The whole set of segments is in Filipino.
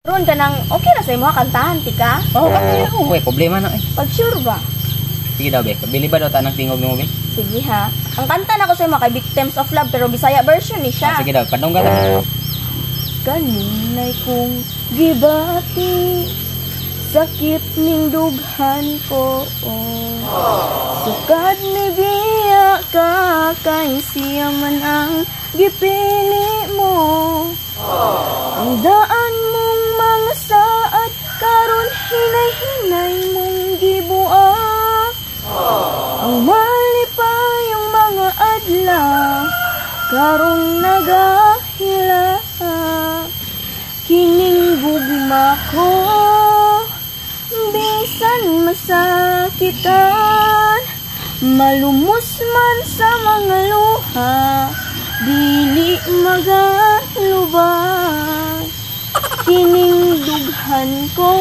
Ron ka nang okay na sa imo kantahan tika? Oh, okay ako. Way problema na eh. Pag sure ba? Sige daw be. Bili ba daw tanang tingog mo be? Sige ha. Ang kanta na ko sa imo kay Victims of Love pero Bisaya version ni siya. Sige daw, padunggan ta. Kaninay kong gibati sakit ning dughan ko. Sukad ni biya ka kay siya man ang gipili mo. Ang daan mong mga saat karon hinay-hinay mong gibuak. Ang mali pa yung mga adlaw karon nagahila. Kining gugma ko bisan masakitan, malumos man sa mga luha, dili magalubad. Kining dughan ko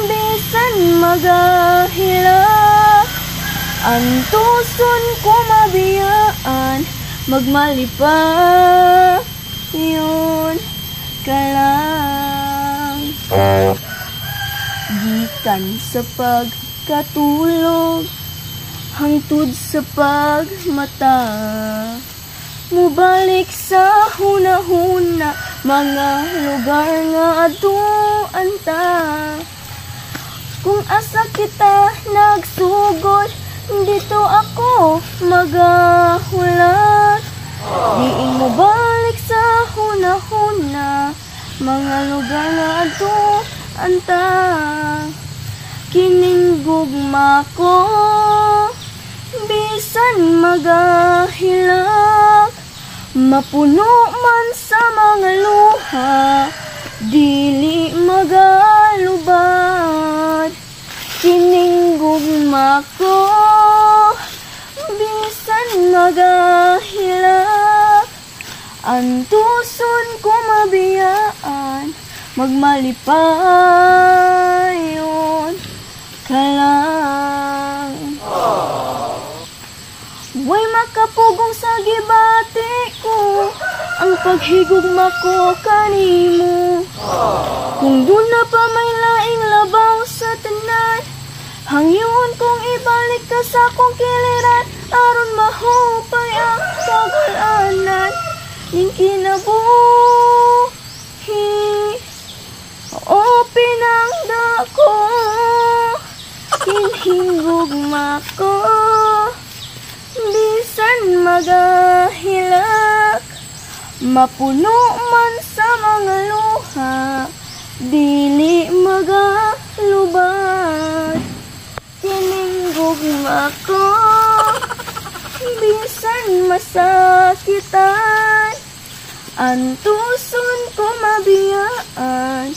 bisan magahila, antuson ko mabiyaan, magmalipa yun ka lang. Gikan sa pagkatulog hangtod sa pagmata, mubalik sa hunahuna mga lugar nga atuan ta. Kung asa kita nagsugod, dito ako magahulat. Diin mo balik sa hunahuna mga lugar nga atuan ta. Kining gugma ko bisan magahilak, mapuno man sa mga luha, dili magalubad. Kining gugma ko bisan magahilak, antuson ko mabiyaan, magmalipayon ka lang. Way makapugong sa gibati ko ang paghigugma ko kanimo. Kung doon na pa may laing labaw sa tanan, hangyon kong ibalik ka sa kong kiliran, aron mahupay ang kagulanan ning kinabuhi. O pinangdako kinhigugma ko bisan magahilak, mapuno man sa mga luha, dili magalubad. Kining gugma ko bisan masakitan, antuson ko mabiyaan,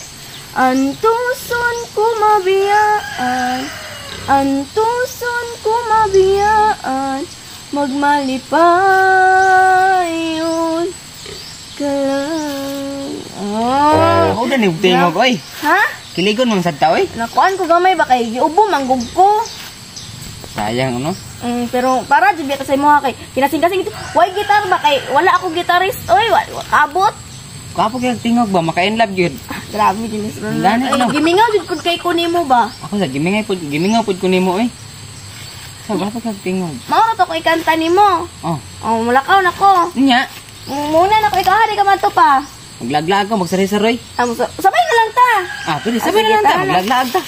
antuson ko mabiyaan, antuson ko mabiyaan, magmalipayon ka lang. Oh, udah ni tingog oy. Ha? Kiligon mong sadta oy. Nakuan ko gamay ba kay giubo manggug ko. Sayang ano? Pero para jud bita sa imo kay kinasing-kasing ito. Why gitar ba kay wala ako gitarist oy, wala kabot. Kapo kay tingog ba maka-inlove gyud. Grabe dinis ron. Gani, ano? Gimingaw jud pud kay kunimo ba? Ako sa gimingaw pud ko nimo oy. Sa wala pa kag tingog. Mao ra to ko ikanta nimo. Oh. Oh, mulakaw na ko. Nya, Muna na ko ikaw hari ka man to pa. maglaglag ko magsari-saroy. Sabay na lang ta. Pwede sabay na lang ta, Sige, tara na. maglaglag ta.